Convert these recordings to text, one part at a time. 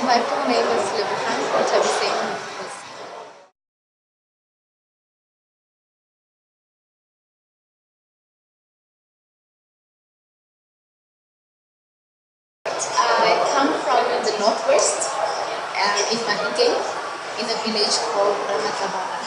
My full name is Lebogang Nthabiseng Mokgosi. I come from the northwest, in Mahikeng, in a village called Ramathabana.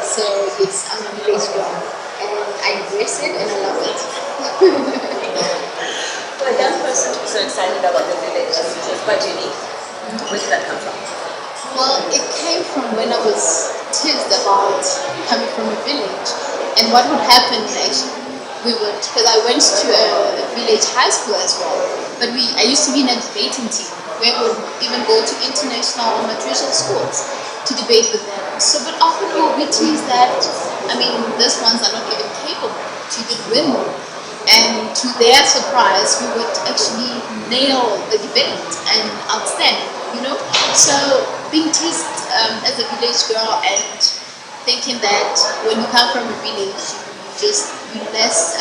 So yes, I'm a village girl, and I embrace it and I love it. For a young person to be so excited about the village, which is quite unique, where did that come from? Well, it came from when I was teased about coming from a village, and what would happen actually. Because I went to a village high school as well, but I used to be in a debating team where we would even go to international or matricial schools to debate with them. So, but often we would be teased that, these ones are not even capable to even win. And to their surprise, we would actually nail the debate and outstand, So being teased as a village girl and thinking that when you come from a village, you're less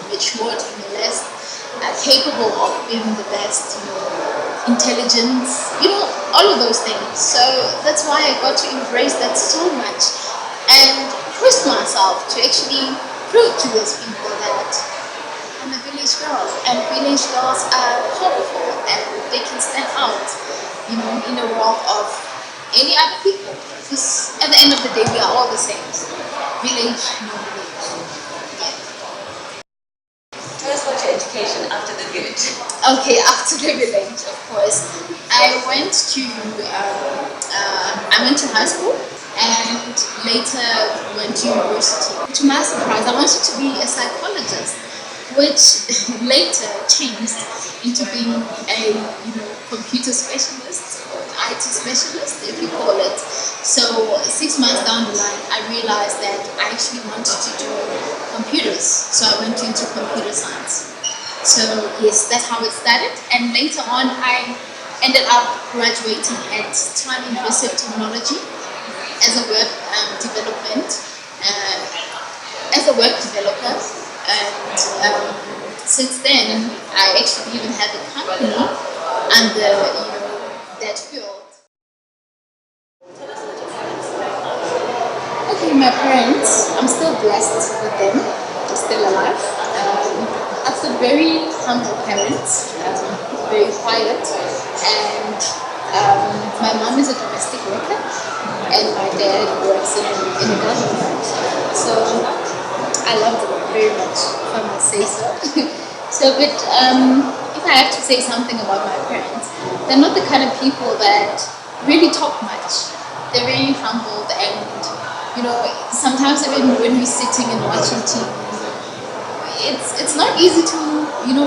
matured, you're less capable of being the best, intelligence, all of those things. So that's why I got to embrace that so much and push myself to actually prove to those people that I'm a village girl, and village girls are powerful and they can stand out, in a world of any other people. Because at the end of the day, we are all the same. Village, no village. Yeah. Tell us about your education after the village. Okay, after the village, of course, I went to high school and later went to university. To my surprise, I wanted to be a psychologist, which later changed into being a computer specialist or an IT specialist, if you call it. So 6 months down the line, I realized that I actually wanted to do computers. So I went into computer science. So yes, that's how it started. And later on, I ended up graduating at TRAN University of Technology as a web developer. And since then, I actually even had a company under that field. Okay, my parents, I'm still blessed with them. They're still alive. I've got very humble parents, very quiet, and my mom is a domestic worker, and my dad works in the government. So I love them very much, if I must say so. But if I have to say something about my parents, they're not the kind of people that really talk much. They're very humbled, and sometimes even when we're sitting and watching TV, it's not easy to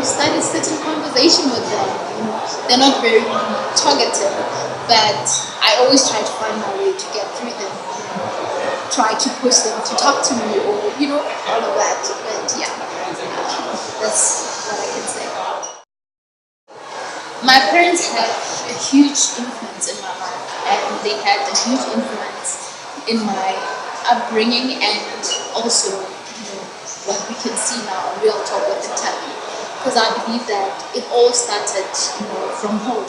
start a certain conversation with them. They're not very talkative, but I always try to find my way to get through them. Try to push them to talk to me, or all of that. But yeah, that's what I can say. My parents had a huge influence in my life, and they had a huge influence in my upbringing, and also what we can see now, Real Talk with Nthabi. Because I believe that it all started from home,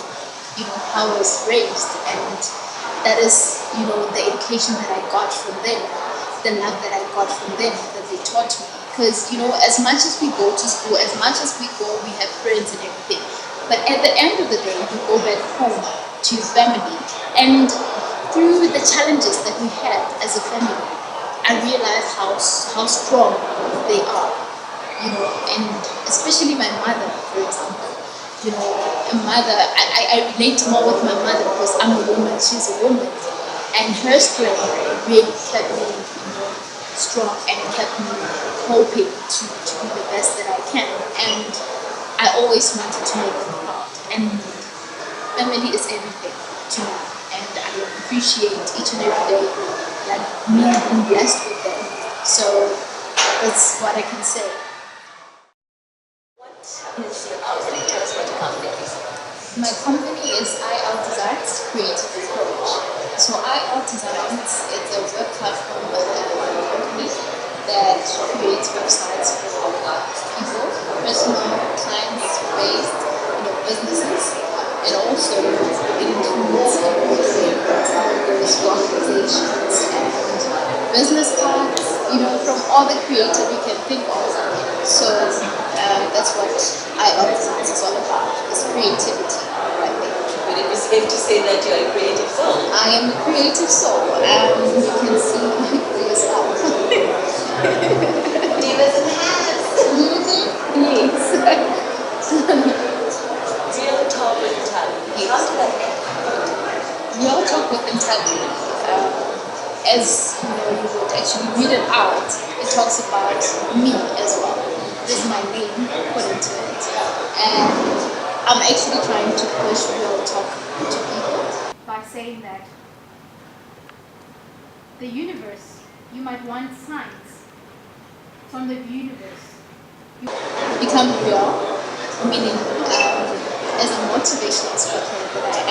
how I was raised, and that is the education that I got from them, the love that I got from them, that they taught me. Because as much as we go to school, as much as we have friends and everything, but at the end of the day, you go back home to your family, and through the challenges that we had as a family, I realized how strong they are, and especially my mother, for example. A mother, I relate more with my mother because I'm a woman, she's a woman, and her strength really kept me strong and kept me hoping to be the best that I can. And I always wanted to make them proud, and family is everything to me, and I appreciate each and every day me being blessed with them. So that's what I can say. What is your company? Tell us about your company, please. My company is IL Designs Creative Approach. So IL Designs is a web platform company that creates websites for people, personal clients based businesses, and also it includes logos, organizations, and business cards, from all the creative you can think of. So that's what our business is all about, is creativity, right there. Would it be safe to say that you're a creative soul? I am a creative soul, and you can see for yourself. Divas in the house. Yes. Real Talk with Nthabi. How did that end? Real Talk with Nthabi, as you would actually read it out, it talks about me as well. This is my name put into it. And I'm actually trying to push real talk to people by saying that the universe, you might want signs from the universe. Become real, meaning as a motivational speaker that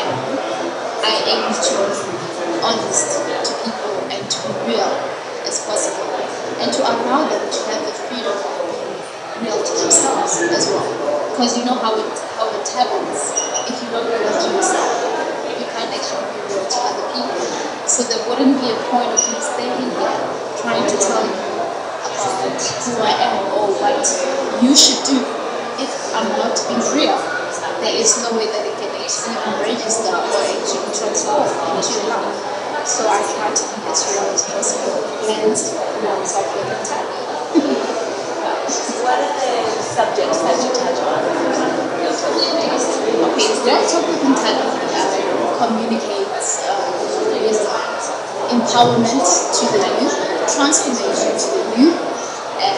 I aim to be honest to people and to be real as possible, and to allow them to have the freedom of being real to themselves as well. Because you know how it happens. If you're not real to yourself, you can't actually be real to other people. So there wouldn't be a point of me staying here trying to tell you about who I am or what you should do if I'm not being real. There is no way that it can actually register or actually transform into your life. So I try to be as real as possible. Hence, real talk with Nthabi. What are the subjects that you touch on? Real Talk with Nthabi? Okay, real talk with Nthabi communicates with empowerment to the youth, transformation to the youth, and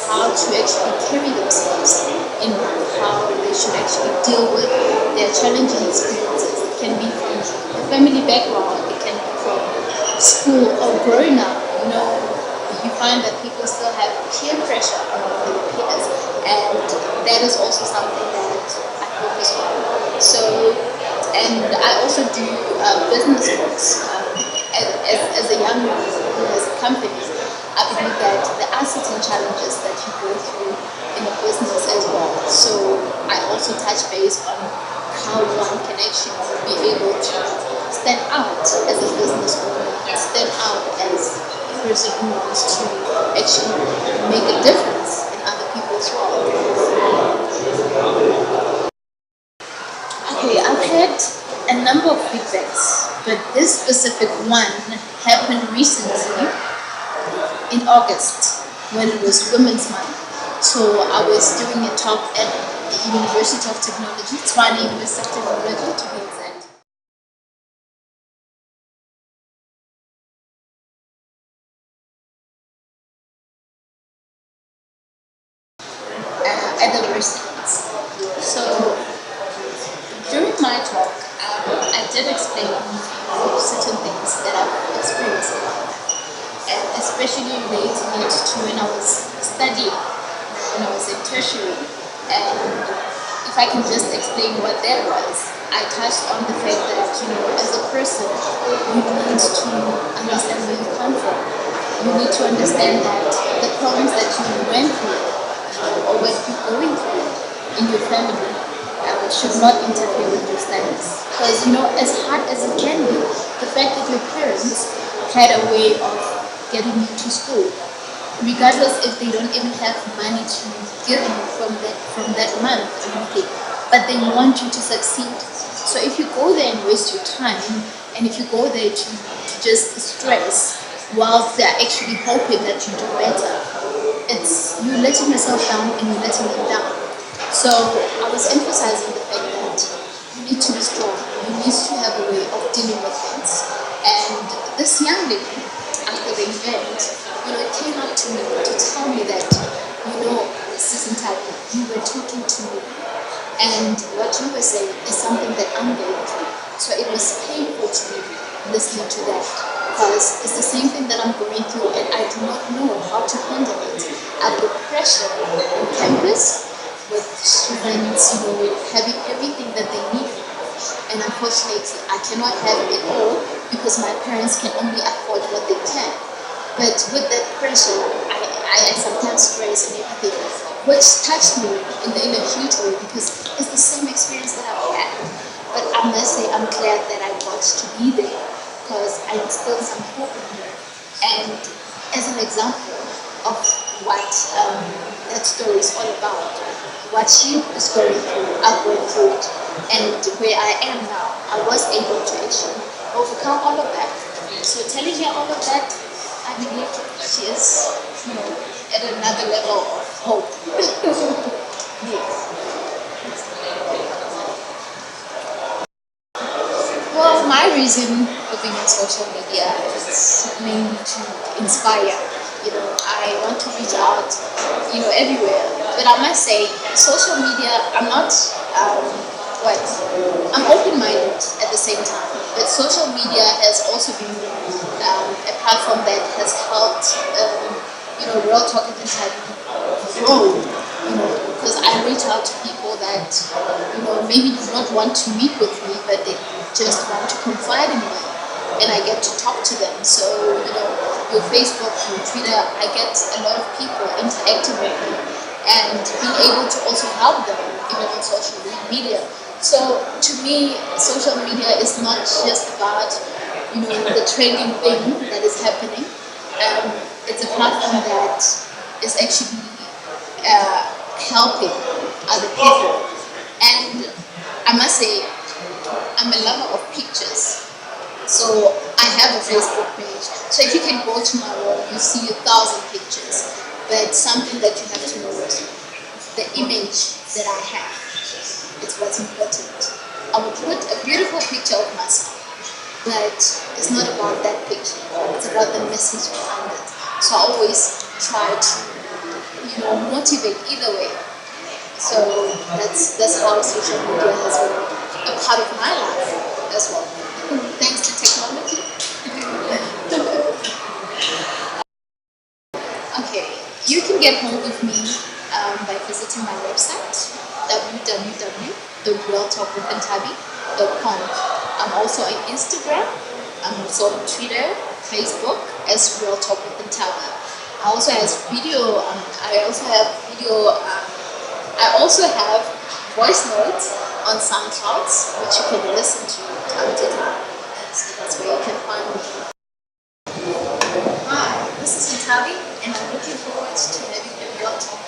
how to actually carry themselves in life, how they should actually deal with their challenging experiences. It can be from a family background, it can be from school or growing up. You find that people still have peer pressure among their peers, and that is also something that I focus on. So, and I also do business books. As a young woman who has a company, I believe that there are certain challenges that you go through in a business as well. So I also touch base on how one can actually be able to stand out as a business owner, stand out as a person who wants to actually make a difference in other people's world. Okay, I've had a number of feedbacks, but this specific one happened recently in August when it was Women's Month. So I was doing a talk at the University of Technology, TRAN University of Technology to be exact. At the residence. So during my talk, I did explain certain things that I've experienced in my life, and especially relating it to when I was studying, when I was in tertiary. And if I can just explain what that was, I touched on the fact that, as a person, you need to understand where you come from. You need to understand that the problems that you went through or what you're going through in your family should not interfere with your studies. Because, as hard as it can be, the fact that your parents had a way of getting you to school, regardless if they don't even have money to give you from that month or anything, but they want you to succeed. So if you go there and waste your time, and if you go there to just stress while they're actually hoping that you do better, it's you letting yourself down and you're letting them down. So I was emphasizing the fact that you need to be strong, you need to have a way of dealing with things. And this young lady, after the event, came up to me to tell me that, Sis Nthabi, you were talking to me, and what you were saying is something that I'm going through. So it was painful to me listening to that, because it's the same thing that I'm going through, and I do not know how to handle it. I've got pressure on campus, with students, having everything that they need. And unfortunately, I cannot have it all because my parents can only afford what they can. But with that pressure, I sometimes stress and everything, which touched me in a huge way because it's the same experience that I've had. But I must say I'm glad that I got to be there because I instilled some hope in her. And as an example of what that story is all about, what she is going through, I've gone through it, and where I am now, I was able to actually overcome all of that. So telling her all of that, I believe she is, at another level of hope. Yes. Well, my reason for being on social media is mainly to inspire. I want to reach out, everywhere. But I must say, social media, I'm not, I'm open-minded at the same time. But social media has also been a platform that has helped, Real Talk with Nthabi grow. Because I reach out to people that, maybe do not want to meet with me, but they just want to confide in me, and I get to talk to them. So, your Facebook, your Twitter, I get a lot of people interacting with me and being able to also help them, even on social media. So, to me, social media is not just about, the trending thing that is happening. It's a platform that is actually helping other people. And I must say, I'm a lover of pictures. So I have a Facebook page. So if you can go to my wall, you see 1,000 pictures. But something that you have to know is the image that I have. It's what's important. I will put a beautiful picture of myself, but it's not about that picture. It's about the message behind it. So I always try to, motivate either way. So that's how social media has been a part of my life as well. Thanks to technology. Okay, you can get hold of me by visiting my website, www.realtalkwithnthabi.com. I'm also on Instagram. I'm also on Twitter, Facebook as Real Talk with Nthabi. I also have video. I also have voice notes on SoundCloud, which you can listen to That's where you can find me. Hi, this is Nthabi, and I'm looking forward to having a real talk.